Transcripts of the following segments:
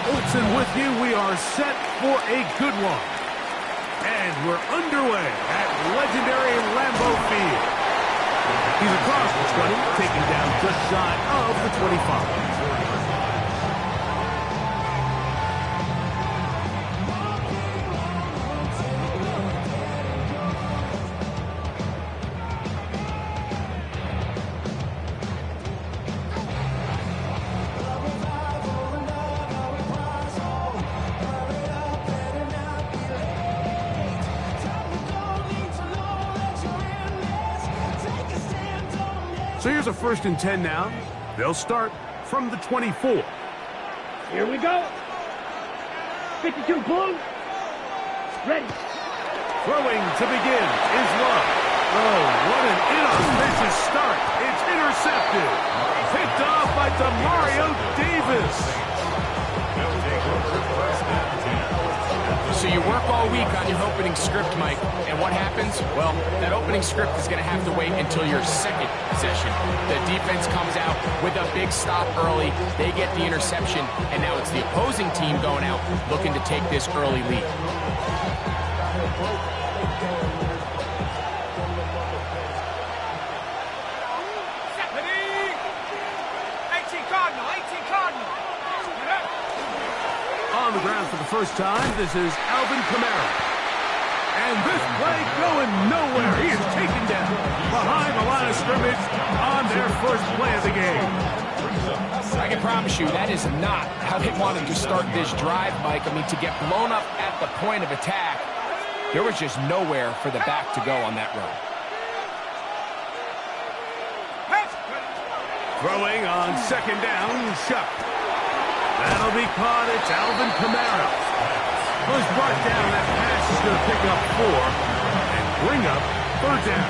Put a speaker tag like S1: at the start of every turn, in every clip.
S1: Olsen with you. We are set for a good one. And we're underway at legendary Lambeau Field. He's across the 20, taking down just shy of the 25. So here's a 1st and 10 now. They'll start from the 24.
S2: Here we go. 52 Blue. Ready.
S1: Throwing to begin is Love. Oh, what an inauspicious start. It's intercepted. Picked off by Demario Davis.
S3: So you work all week on your opening script, Mike, and what happens? Well, that opening script is going to have to wait until your second possession. The defense comes out with a big stop early. They get the interception, and now it's the opposing team going out looking to take this early lead.
S1: On the ground for the first time, this is Alvin Kamara. And this play going nowhere. He is taken down behind the line of scrimmage on their first play of the game.
S3: I can promise you that is not how they wanted to start this drive, Mike. I mean, to get blown up at the point of attack, there was just nowhere for the back to go on that run.
S1: Throwing on 2nd down, Shuck. That'll be caught. It's Alvin Kamara. Was brought down. That pass is going to pick up 4 and bring up 3rd down.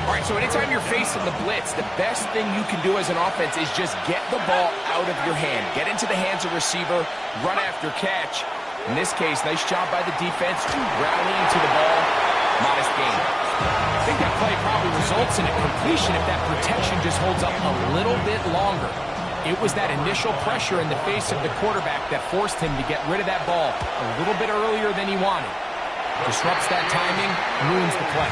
S3: All right, so anytime you're facing the blitz, the best thing you can do as an offense is just get the ball out of your hand. Get into the hands of receiver, run after catch. In this case, nice job by the defense rallying to the ball. Modest gain. I think that play probably results in a completion if that protection just holds up a little bit longer. It was that initial pressure in the face of the quarterback that forced him to get rid of that ball a little bit earlier than he wanted. Disrupts that timing, ruins the play.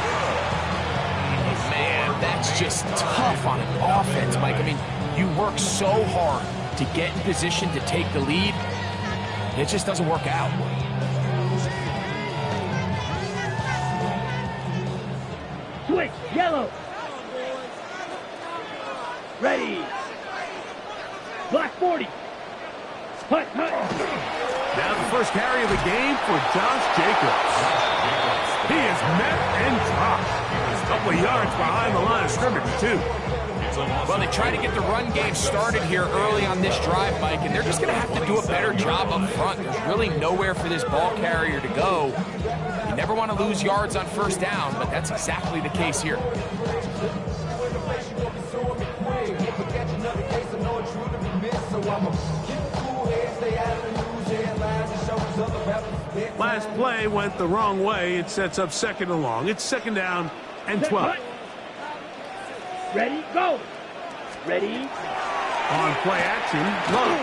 S3: Man, that's just tough on an offense, Mike. I mean, you work so hard to get in position to take the lead. It just doesn't work out.
S2: Switch, yellow. Ready. Black 40. Hut, hut.
S1: Now the first carry of the game for Josh Jacobs. He is met and dropped. A couple of yards behind the line of scrimmage, too.
S3: Well, they try to get the run game started here early on this drive, Mike, and they're just going to have to do a better job up front. There's really nowhere for this ball carrier to go. You never want to lose yards on 1st down, but that's exactly the case here.
S1: Last play went the wrong way. It sets up 2nd and long. It's 2nd down and 12.
S2: Ready, go. Ready.
S1: On play action, Love.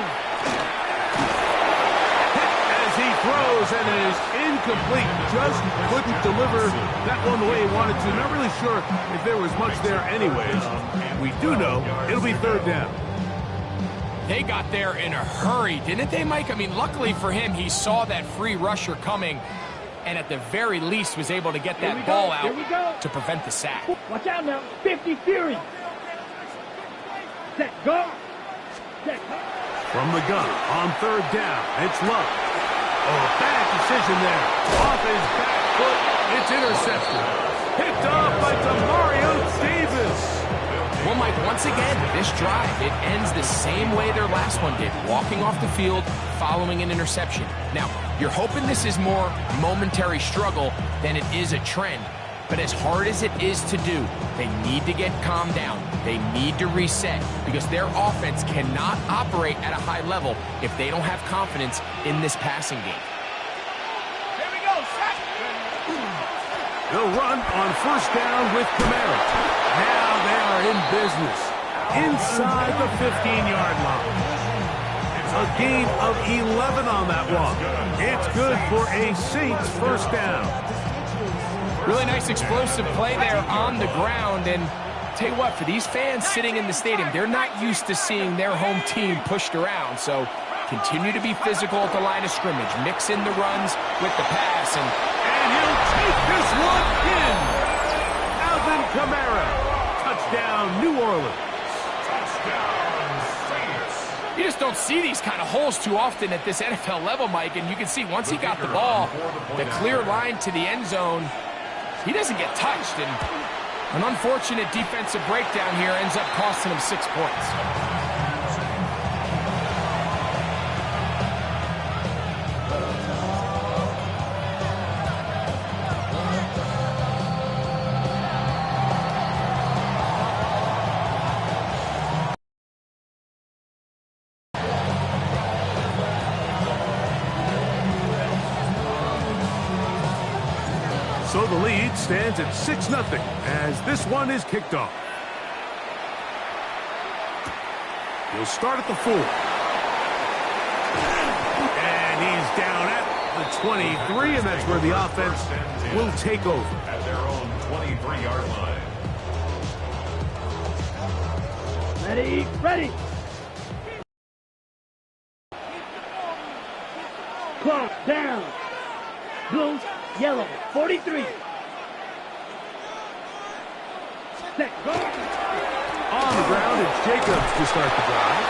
S1: Hit as he throws, and it is incomplete. Just couldn't deliver that one the way he wanted to. Not really sure if there was much there anyways. We do know it'll be 3rd down.
S3: They got there in a hurry, didn't they, Mike? I mean, luckily for him, he saw that free rusher coming and at the very least was able to get that ball out to prevent the sack.
S2: Watch out now. 50 Fury. Set, go. Set, go.
S1: From the gun on 3rd down, it's Love. Oh, bad decision there. Off his back foot, it's intercepted. Picked off by Demario Davis.
S3: Well, Mike, once again, this drive, it ends the same way their last one did, walking off the field following an interception. Now, you're hoping this is more momentary struggle than it is a trend, but as hard as it is to do, they need to get calmed down. They need to reset because their offense cannot operate at a high level if they don't have confidence in this passing game.
S2: Here we go, set.
S1: They'll run on 1st down with Kamara. Now they are in business inside the 15-yard line. A gain of 11 on that one. It's good for a Saints first down.
S3: Really nice explosive play there on the ground. And tell you what, for these fans sitting in the stadium, they're not used to seeing their home team pushed around. So continue to be physical at the line of scrimmage. Mix in the runs with the pass. And
S1: he'll take this one in. Alvin Kamara. Touchdown, New Orleans.
S3: You just don't see these kind of holes too often at this NFL level, Mike. And you can see once he got the ball, the clear line to the end zone, he doesn't get touched. And an unfortunate defensive breakdown here ends up costing him 6 points.
S1: So the lead stands at 6-0 as this one is kicked off. He'll start at the 4. And he's down at the 23, and that's where the offense will take over.
S4: At their own 23-yard line.
S2: Ready, ready. Close, down. Blue, yellow, 43. Set, go.
S1: On the ground, it's Jacobs to start the drive.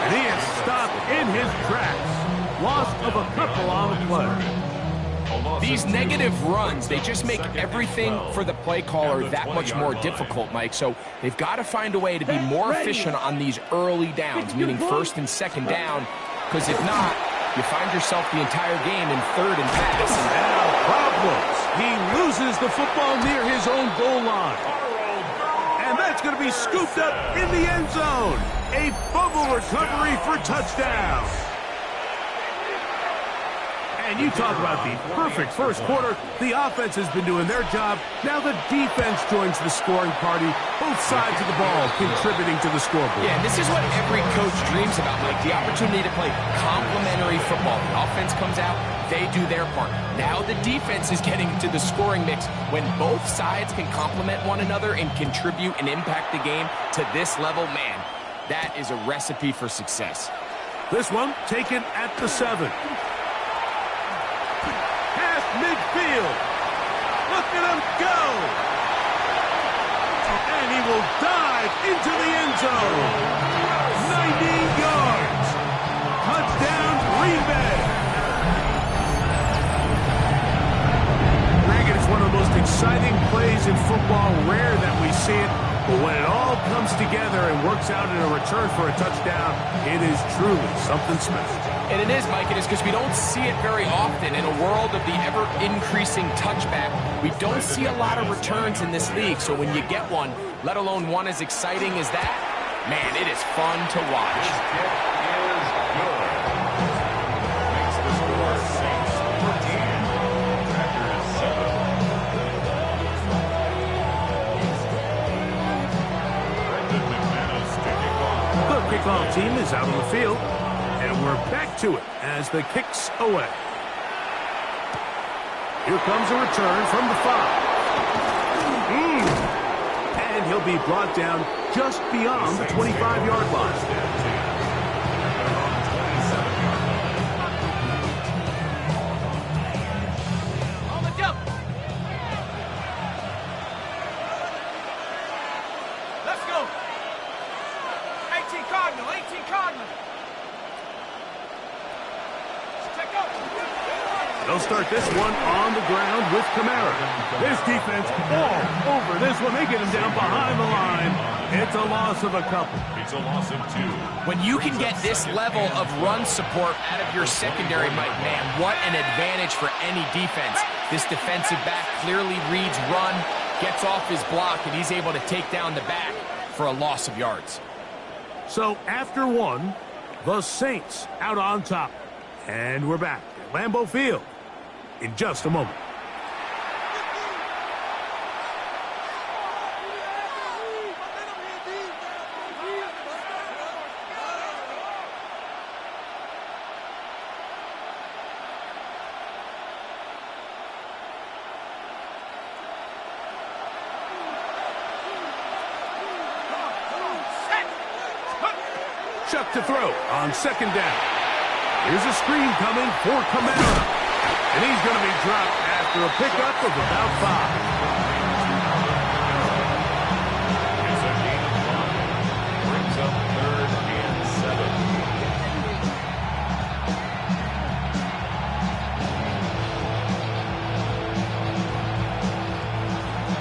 S1: And he is stopped in his tracks. Loss of a couple on the play.
S3: These negative runs, they just make everything for the play caller that much more difficult, Mike. So they've got to find a way to be more efficient on these early downs, meaning first and second down, because if not, you find yourself the entire game in third and pass.
S1: Now problems. He loses the football near his own goal line. And that's going to be scooped up in the end zone. A fumble recovery for touchdown. And you talk about the perfect first quarter. The offense has been doing their job. Now the defense joins the scoring party. Both sides of the ball contributing to the scoreboard.
S3: Yeah, this is what every coach dreams about, Mike. The opportunity to play complementary football. The offense comes out, they do their part. Now the defense is getting to the scoring mix. When both sides can complement one another and contribute and impact the game to this level, man, that is a recipe for success.
S1: This one taken at the 7. Midfield. Look at him go. And he will dive into the end zone. 90 yards. Touchdown, Green Bay. Greg, it's one of the most exciting plays in football. Rare that we see it. But when it all comes together and works out in a return for a touchdown, it is truly something special.
S3: And it is, Mike, it is because we don't see it very often. In a world of the ever-increasing touchback, we don't see a lot of returns in this league. So when you get one, let alone one as exciting as that, man, it is fun to watch.
S4: Kick is good. Makes the score Saints 14. Packers 7. Brendan McManus to kick off.
S1: The kickoff team is out on the field. And we're back to it as the kick's away. Here comes a return from the 5. And he'll be brought down just beyond the 25-yard line. They'll start this one on the ground with Kamara. This defense all over this one. They get him down behind the line. It's a loss of a couple.
S4: It's a loss of 2.
S3: When you can get this level of run support out of your secondary, Mike, man, what an advantage for any defense. This defensive back clearly reads run, gets off his block, and he's able to take down the back for a loss of yards.
S1: So after one, the Saints out on top. And we're back at Lambeau Field in just a moment. to throw on second down. Here's a screen coming for Kamara. And he's going to be dropped after a pickup of about 5.
S4: It's a gain of 5. Brings up 3rd and 7.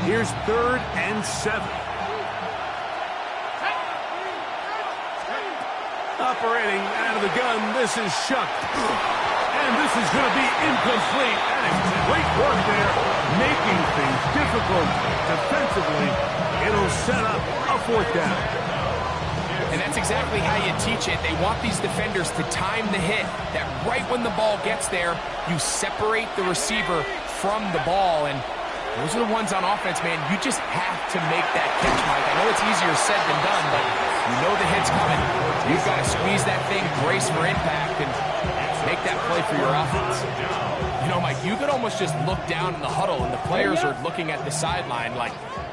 S1: Here's 3rd and 7. Operating out of the gun, this is Shuck. And this is going to be incomplete. That is great work there, making things difficult defensively. It'll set up a 4th down.
S3: And that's exactly how you teach it. They want these defenders to time the hit, that right when the ball gets there, you separate the receiver from the ball. And those are the ones on offense, man. You just have to make that catch, Mike. I know it's easier said than done, but you know the hit's coming. You've got to squeeze that thing, brace for impact, and make that play for your offense. You know, Mike, you could almost just look down in the huddle, and the players are looking at the sideline like,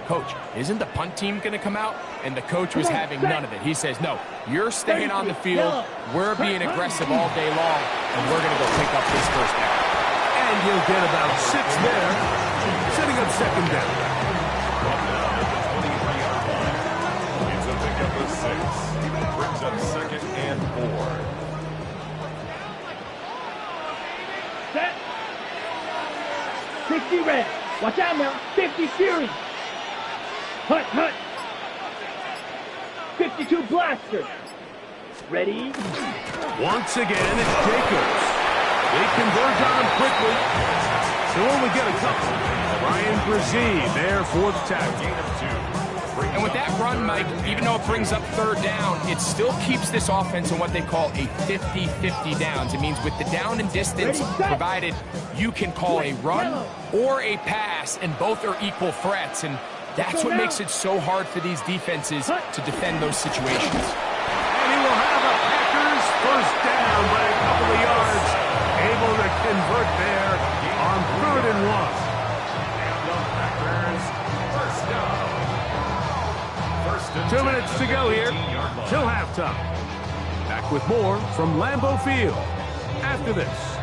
S3: Coach, isn't the punt team going to come out? And the coach was having none of it. He says, no, you're staying on the field. We're being aggressive all day long, and we're going to go pick up this 1st down.
S1: And he'll get about 6 there, setting up 2nd down.
S4: It's a pickup of 6. Brings up 2nd and 4.
S2: Set. 60 red. Watch out now. 50 fury. Hut, hut. 52 blaster. Ready?
S1: Once again, it's Jacobs. They converge on him quickly. So only get a couple. Ryan Brzee there for the tackle.
S3: And with that run, Mike, even though it brings up 3rd down, it still keeps this offense in what they call a 50-50 downs. It means with the down and distance provided, you can call a run or a pass, and both are equal threats. And that's what makes it so hard for these defenses to defend those situations.
S1: And he will have a Packers 1st down by a couple of yards. Able to convert there on 3rd and 1.
S4: And the Packers 1st down.
S1: 2 minutes to go here till halftime. Back with more from Lambeau Field after this.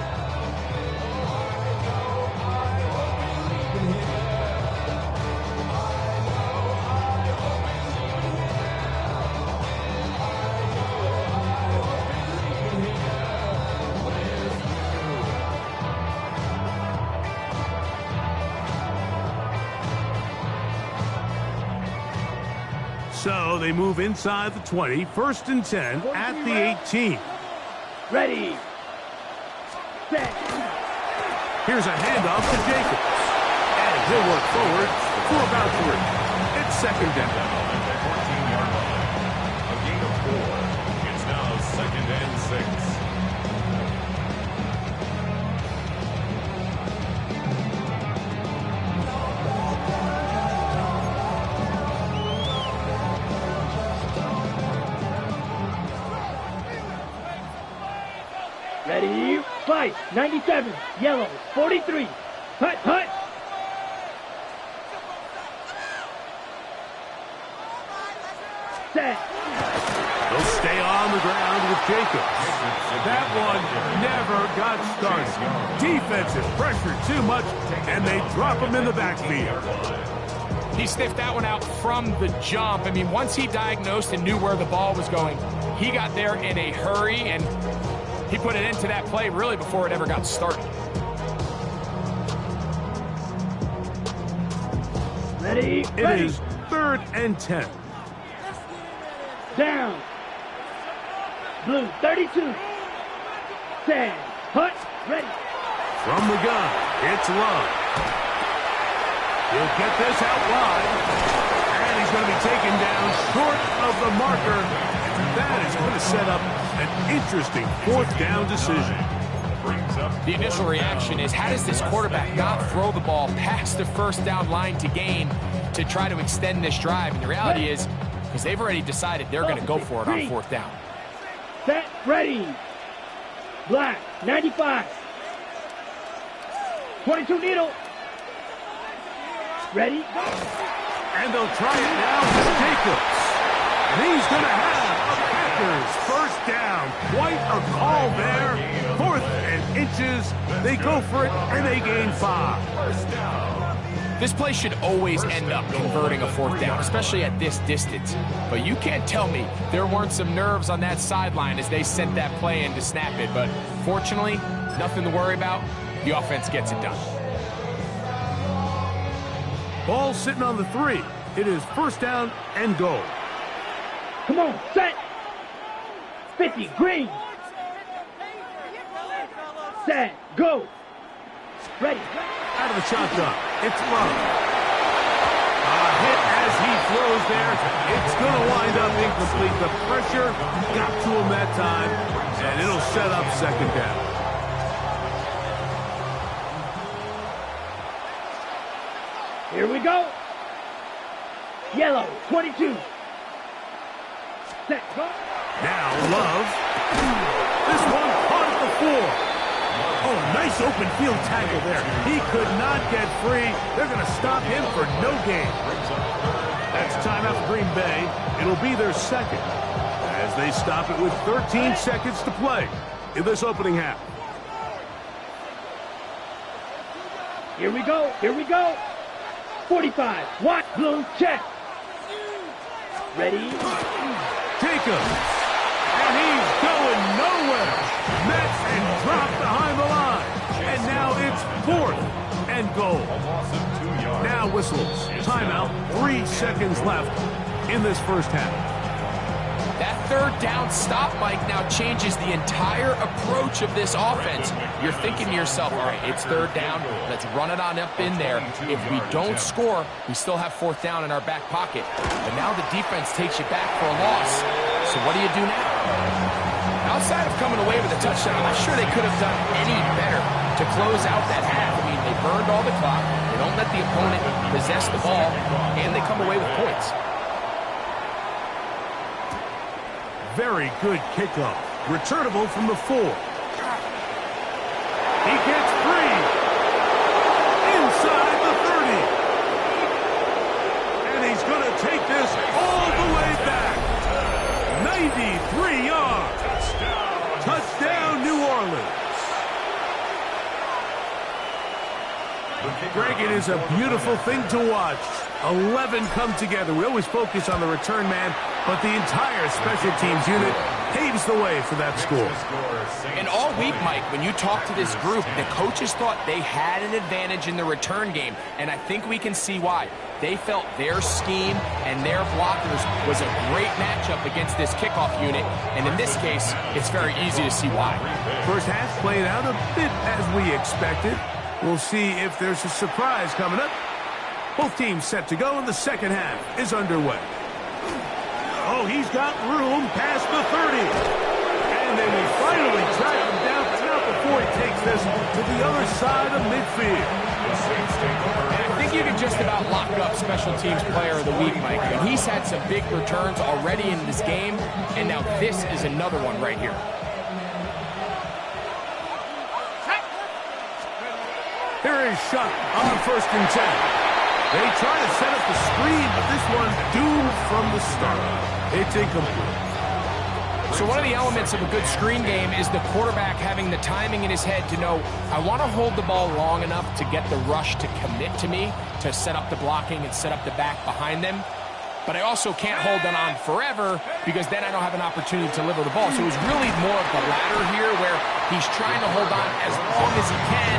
S1: So they move inside the 20, 1st and 10 at the 18.
S2: Ready. Set.
S1: Here's a handoff to Jacobs. And he'll work forward for about 3. It's 2nd down.
S4: At the 14-yard line. A gain of 4. It's now 2nd and 6.
S2: Ready. Fight. 97. Yellow. 43. Hut, hut. Set.
S1: They'll stay on the ground with Jacobs. That one never got started. Defensive pressure too much, and they drop him in the backfield.
S3: He sniffed that one out from the jump. I mean, once he diagnosed and knew where the ball was going, he got there in a hurry, and he put it into that play really before it ever got started.
S2: Ready.
S1: It is 3rd and 10.
S2: Down. Blue. 32. Set. Hut. Ready.
S1: From the gun, it's Love. He'll get this out wide. And he's going to be taken down short of the marker. That is going to set up an interesting 4th down decision.
S3: The initial reaction is, how does this quarterback not throw the ball past the 1st down line to gain to try to extend this drive? And the reality is, because they've already decided they're going to go for it on 4th down.
S2: Set. Ready. Black. 95. 22 needle. Ready.
S1: And they'll try it now with Jacobs. And he's going to have a pass Packers first down. Quite a call there. 4th and inches. They go for it, and they gain 5.
S4: First down.
S3: This play should always end up converting a 4th down, especially at this distance. But you can't tell me there weren't some nerves on that sideline as they sent that play in to snap it. But fortunately, nothing to worry about. The offense gets it done.
S1: Ball sitting on the 3. It is first down and goal.
S2: Come on, set. 50, green. Set, go. Ready.
S1: Out of the shotgun. It's Love. A hit as he throws there. It's going to wind up incomplete. The pressure got to him that time, and it'll set up second down.
S2: Here we go. Yellow, 22. Set, go.
S1: Now Love. This one caught at the 4. Oh, nice open field tackle there. He could not get free. They're going to stop him for no gain. That's timeout for Green Bay. It'll be their second as they stop it with 13 seconds to play in this opening half.
S2: Here we go. Here we go. 45. Watch. Blue check. Ready.
S1: Jacobs. And he's going nowhere. Met and dropped behind the line. And now it's 4th and goal. Now whistles. Timeout. 3 seconds left in this first half.
S3: That 3rd down stop, Mike, now changes the entire approach of this offense. You're thinking to yourself, all right, it's 3rd down. Let's run it on up in there. If we don't score, we still have 4th down in our back pocket. But now the defense takes you back for a loss. So what do you do now? Outside of coming away with a touchdown, I'm not sure they could have done any better to close out that half. I mean, they burned all the clock. They don't let the opponent possess the ball, and they come away with points.
S1: Very good kickoff. Returnable from the 4. He gets free. Inside the 30. And he's going to take this all the way back. 93 yards. Touchdown, New Orleans. Greg, it is a beautiful thing to watch. 11 come together. We always focus on the return man, but the entire special teams unit paves the way for that score.
S3: And all week, Mike, when you talk to this group, the coaches thought they had an advantage in the return game, and I think we can see why. They felt their scheme and their blockers was a great matchup against this kickoff unit, and in this case, it's very easy to see why.
S1: First half played out a bit as we expected. We'll see if there's a surprise coming up. Both teams set to go, and the second half is underway. Oh, he's got room past the 30. And they will finally track him down, but not before he takes this to the other side of midfield.
S3: And I think you can just about lock up special teams player of the week, Mike. I mean, he's had some big returns already in this game, and now this is another one right here.
S1: Here is Shuck on 1st and 10. They try to set up the screen, but this one doomed from the start. It's incomplete.
S3: So one of the elements of a good screen game is the quarterback having the timing in his head to know, I want to hold the ball long enough to get the rush to commit to me, to set up the blocking and set up the back behind them. But I also can't hold it on forever because then I don't have an opportunity to deliver the ball. So it was really more of the latter here where he's trying to hold on as long as he can.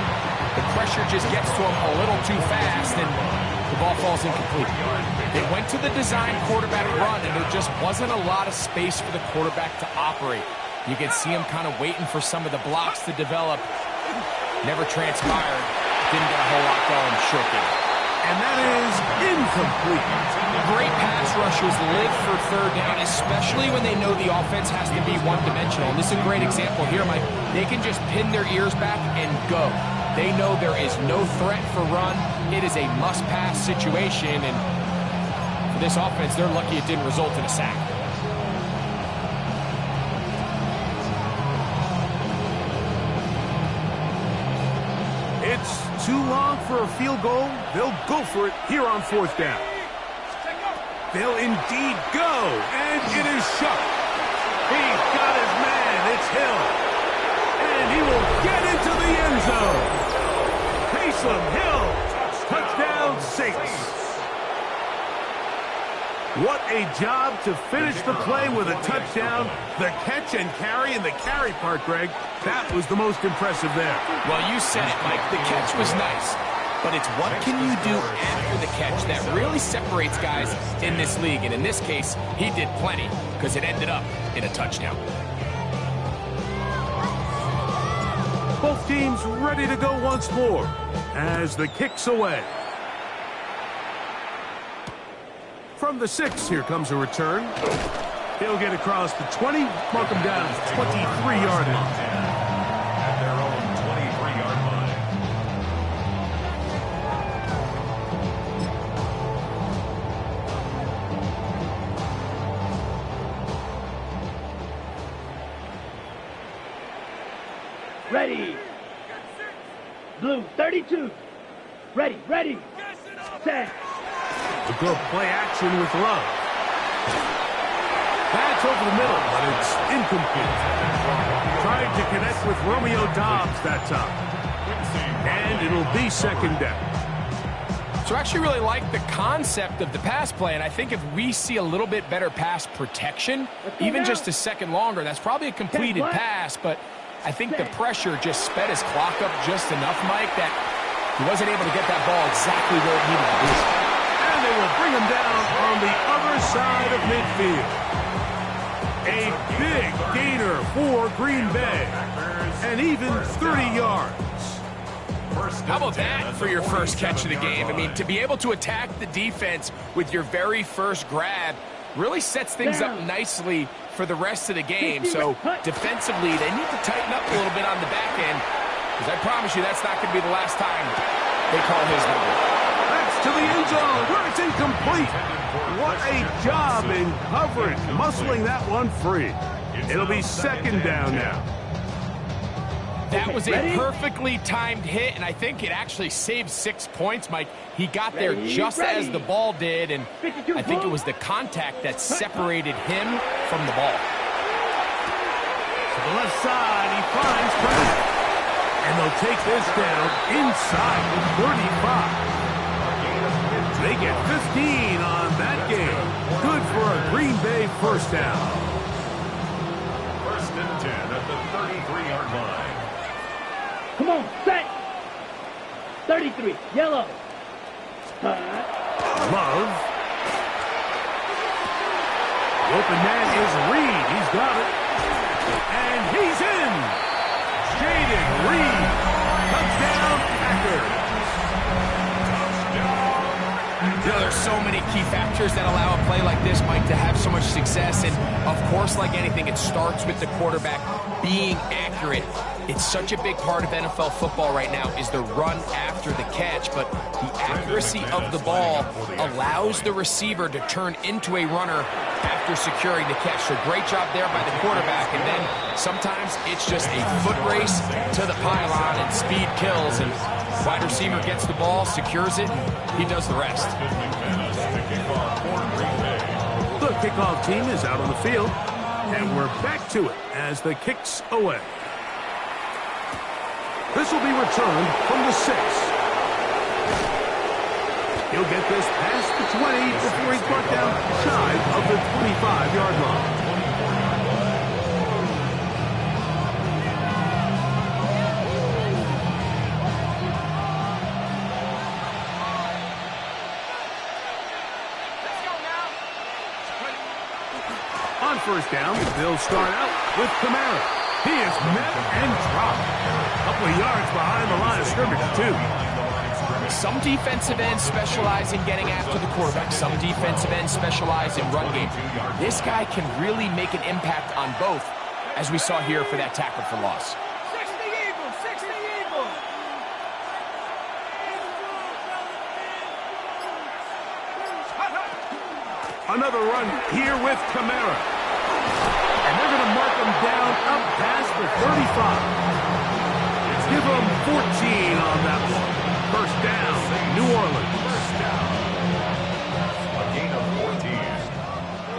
S3: The pressure just gets to him a little too fast, and the ball falls incomplete. They went to the design quarterback run, and there just wasn't a lot of space for the quarterback to operate. You can see him kind of waiting for some of the blocks to develop. Never transpired. Didn't get a whole lot going short game.
S1: And that is incomplete.
S3: Great pass rushers live for 3rd down, especially when they know the offense has to be one-dimensional. And this is a great example here, Mike. They can just pin their ears back and go. They know there is no threat for run. It is a must-pass situation, and for this offense, they're lucky it didn't result in a sack.
S1: It's too long for a field goal. They'll go for it here on 4th down. They'll indeed go, and it is Shuck. He's got his man. It's Hill. And he will get into the end zone. Taysom Hill. Touchdown, Saints. What a job to finish the play with a touchdown. The catch and carry, and the carry part, Greg, that was the most impressive there.
S3: Well, you said it, Mike. The catch was nice, but it's what can you do after the catch that really separates guys in this league. And in this case, he did plenty because it ended up in a touchdown.
S1: Both teams ready to go once more as the kick's away. From the 6, here comes a return. He'll get across the 20, mark him down 23-yard line.
S4: At their own 23-yard line.
S2: Ready. Blue, 32. Ready, ready. Set.
S1: A good play action with Love. That's over the middle, but it's incomplete. Trying to connect with Romeo Doubs that time. And it'll be second down.
S3: So I actually really like the concept of the pass play, and I think if we see a little bit better pass protection, even just a second longer, that's probably a completed pass, but I think the pressure just sped his clock up just enough, Mike, that he wasn't able to get that ball exactly where it needed to be.
S1: And they will bring him down on the other side of midfield. A big gainer for Green Bay. And even 30 yards.
S3: How about that for your first catch of the game? I mean, to be able to attack the defense with your very first grab really sets things up nicely for the rest of the game. So defensively, they need to tighten up a little bit on the back end, because I promise you that's not going to be the last time they call his number.
S1: To the end zone where it's incomplete. What a job in coverage, muscling that one free. It'll be second down now.
S3: That was a perfectly timed hit, and I think it actually saved 6 points, Mike. He got there just as the ball did, and I think it was the contact that separated him from the ball.
S1: To the left side, he finds Bennett. And they'll take this down inside the 35. They get 15 on that game. Good for a Green Bay first down.
S4: First and 10 at the 33-yard line.
S2: Come on, set. 33, yellow.
S1: Love. The open man is Reed. He's got it. And he's in. Jaden Reed. Touchdown, Packers.
S3: You know, there's so many key factors that allow a play like this, Mike, to have so much success. And, of course, like anything, it starts with the quarterback being accurate. It's such a big part of NFL football right now is the run after the catch. But the accuracy of the ball allows the receiver to turn into a runner after securing the catch. So great job there by the quarterback. And then sometimes it's just a foot race to the pylon and speed kills. And wide receiver gets the ball, secures it, and he does the rest.
S1: The kickoff team is out on the field, and we're back to it as the kick's away. This will be returned from the 6. He'll get this past the 20 before he's brought down shy of the 25-yard line. On first down, they'll start out with Kamara. He is met and dropped. A couple of yards behind the line of scrimmage, too.
S3: Some defensive ends specialize in getting after the quarterback. Some defensive ends specialize in run game. This guy can really make an impact on both, as we saw here for that tackle for loss.
S2: 60 Eagles!
S1: Another run here with Kamara. And they're going to mark him down up past the 35. Give him 14 on that one. First down, New Orleans.
S4: A gain of 14.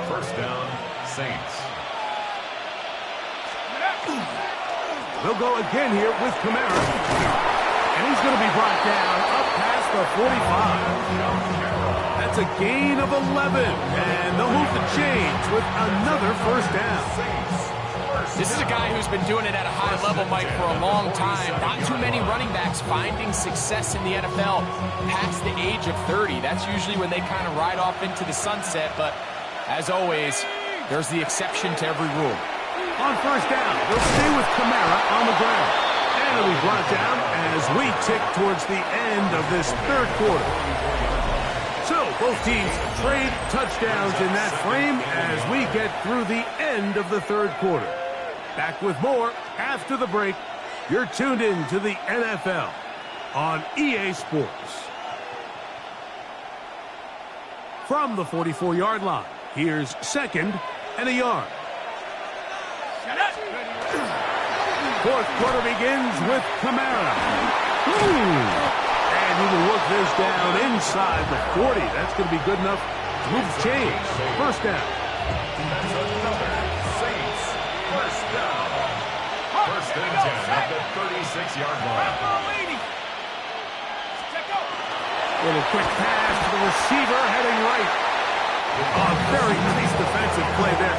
S4: First down, Saints.
S1: They'll go again here with Kamara. And he's going to be brought down up past the 45. That's a gain of 11. And they'll move the chains with another first down.
S3: This is a guy who's been doing it at a high level, Mike, for a long time. Not too many running backs finding success in the NFL past the age of 30. That's usually when they kind of ride off into the sunset. But as always, there's the exception to every rule.
S1: On first down, they'll stay with Kamara on the ground. And he'll be brought down as we tick towards the end of this third quarter. So, both teams trade touchdowns in that frame as we get through the end of the third quarter. Back with more after the break. You're tuned in to the NFL on EA Sports. From the 44-yard line, here's 2nd and a yard. Fourth quarter begins with Kamara. And he will work this down inside the 40. That's going to be good enough to move the chains. First down.
S4: That's another Saints first down. First and 10 at the 36-yard line.
S1: Little quick pass to the receiver heading right. A very nice defensive play there.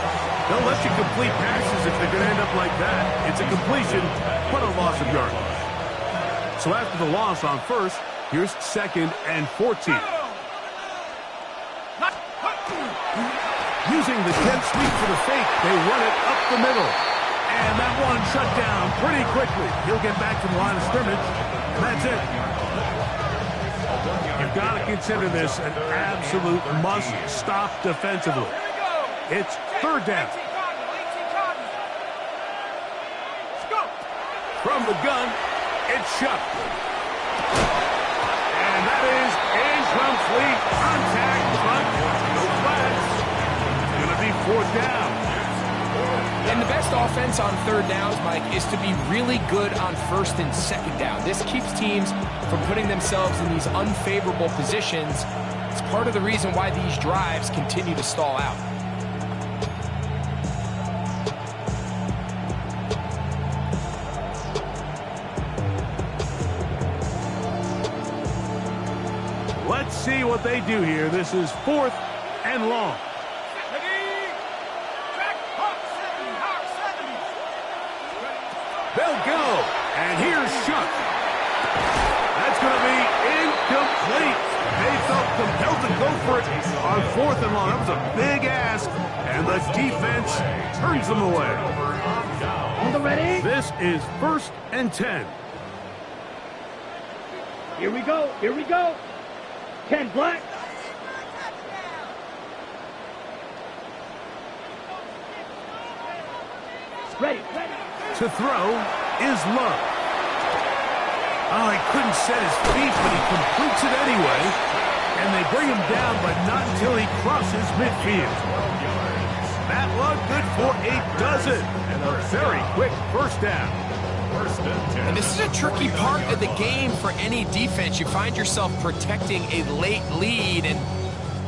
S1: They'll let you complete passes if they're going to end up like that. It's a completion, but a loss of yardage. So after the loss on first, here's 2nd and 14. Using the jet sweep for the fake, they run it up the middle. And that one shut down pretty quickly. He'll get back to the line of scrimmage, and that's it. You've got to consider this an absolute must-stop defensively. It's third down. From the gun, it's shut. And that is incomplete contact, but no flags. Going to be fourth down.
S3: And the best offense on third downs, Mike, is to be really good on first and second down. This keeps teams from putting themselves in these unfavorable positions. It's part of the reason why these drives continue to stall out.
S1: Let's see what they do here. This is 4th and long. They'll go. And here's Shuck. That's going to be incomplete. They felt compelled to go for it on 4th and long. That was a big ask. And the defense turns them away.
S2: On the ready.
S1: This is 1st and 10.
S2: Here we go. Here we go. 10 black. Ready.
S1: To throw is Love. Oh, he couldn't set his feet, but he completes it anyway. And they bring him down, but not until he crosses midfield. That looked good for a dozen. And a very quick first down.
S3: And this is a tricky part of the game for any defense. You find yourself protecting a late lead, and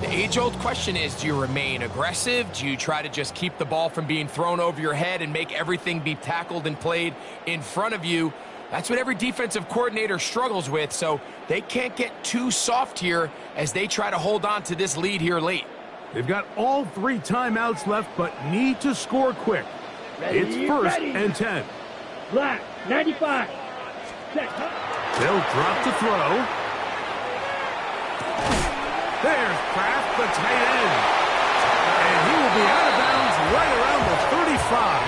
S3: the age-old question is, do you remain aggressive? Do you try to just keep the ball from being thrown over your head and make everything be tackled and played in front of you? That's what every defensive coordinator struggles with, so they can't get too soft here as they try to hold on to this lead here late.
S1: They've got all 3 timeouts left, but need to score quick. It's 1st and 10.
S2: Black, 95.
S1: They'll drop to throw. There's Kraft, the tight end. And he will be out of bounds right around the 35.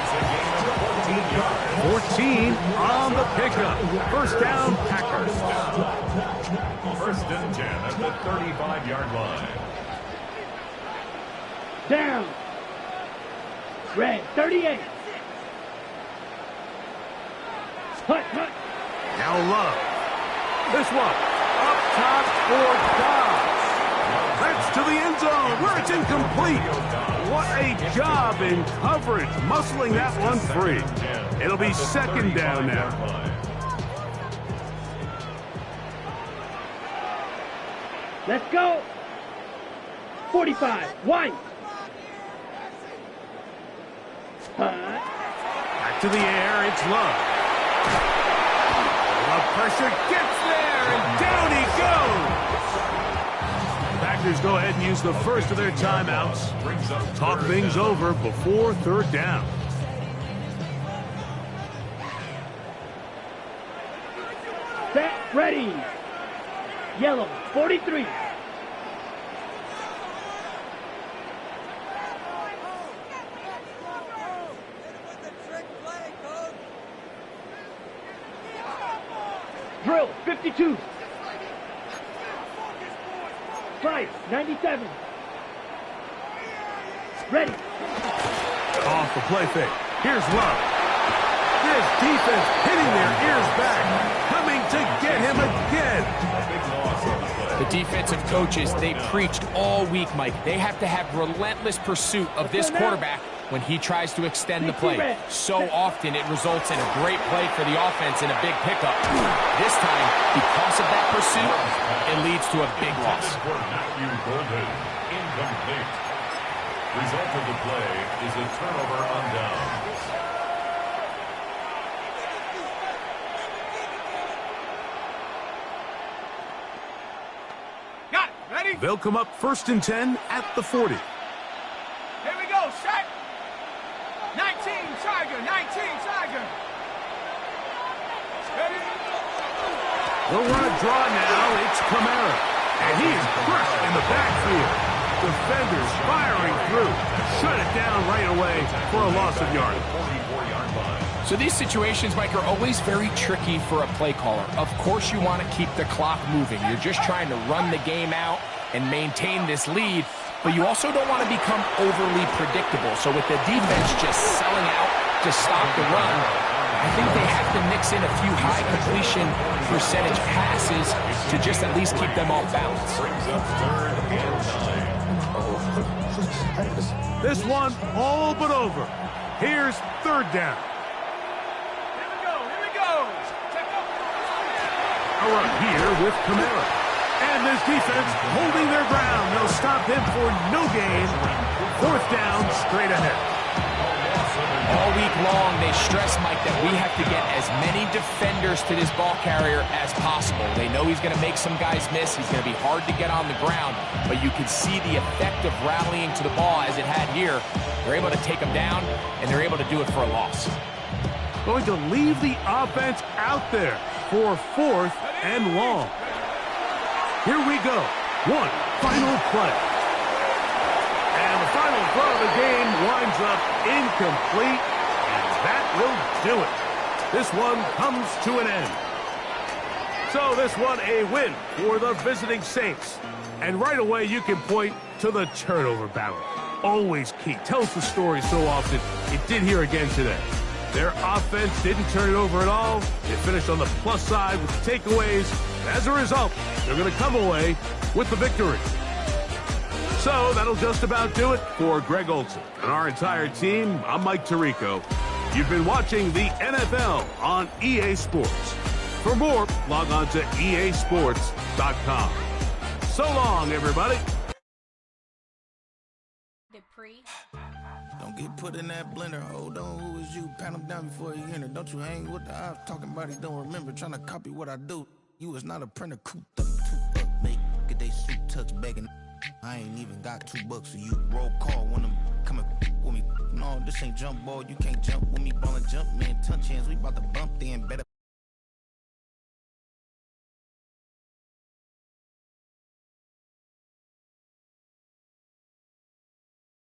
S1: 14 on the pickup. First down, Packers.
S4: First and 10 at the 35-yard line.
S2: Down. Red, 38. Hut.
S1: Now Love. This one. Up top for Dobbs. That's to the end zone where it's incomplete. What a job in coverage, muscling that one free. It'll be 2nd down now.
S2: Let's go. 45. White.
S1: Back to the air. It's Love. The pressure gets there, and down he goes. Packers go ahead and use the first of their timeouts. Talk things over before third down.
S2: Set, ready. Yellow, 43. Drill, 52. Price, 97. Ready.
S1: Off the play fake. Here's Love. This defense hitting their ears back, coming to get him again.
S3: The defensive coaches, they preached all week, Mike. They have to have relentless pursuit of this quarterback when he tries to extend the play. So often it results in a great play for the offense and a big pickup. This time, because of that pursuit, it leads to a big loss.
S4: Incomplete. Result of the play is a turnover on downs.
S1: Got it. Ready? They'll come up 1st and 10 at the 40.
S5: Here we go. Set. 19, Tiger. 19, Tiger. Ready?
S1: They'll run a draw now. It's Kamara. And he is crushed in the backfield. Defenders firing through. Shut it down right away for a loss of yardage.
S3: So these situations, Mike, are always very tricky for a play caller. Of course you want to keep the clock moving. You're just trying to run the game out and maintain this lead, but you also don't want to become overly predictable. So with the defense just selling out to stop the run, I think they have to mix in a few high completion percentage passes to just at least keep them off balance.
S1: This one all but over. Here's third down.
S5: Here we go.
S1: A run here with Kamara. And this defense holding their ground. They'll stop him for no gain. Fourth down, straight ahead.
S3: All week long, they stress, Mike, that we have to get as many defenders to this ball carrier as possible. They know he's going to make some guys miss. He's going to be hard to get on the ground, but you can see the effect of rallying to the ball as it had here. They're able to take him down, and they're able to do it for a loss.
S1: Going to leave the offense out there for 4th and long. Here we go. One final play. And the final throw of the game winds up incomplete, and that will do it. This one comes to an end. So this one a win for the visiting Saints. And right away you can point to the turnover battle. Always key. Tells the story so often. It did here again today. Their offense didn't turn it over at all. They finished on the plus side with the takeaways. And as a result, they're going to come away with the victory. So that'll just about do it for Greg Olson and our entire team. I'm Mike Tirico. You've been watching the NFL on EA Sports. For more, log on to easports.com. So long, everybody.
S6: Don't get put in that blender. Hold on, who is you? Pat him down before you enter. Don't you hang with the ops talking about he don't remember. Trying to copy what I do. You is not a printer. Cooped up, too up, make. Get they suit tucks begging. I ain't even got $2 for you. Roll call when I'm coming with me. No, this ain't jump ball. You can't jump with me. Ball and jump, man. Touch hands. We about to bump then. Better.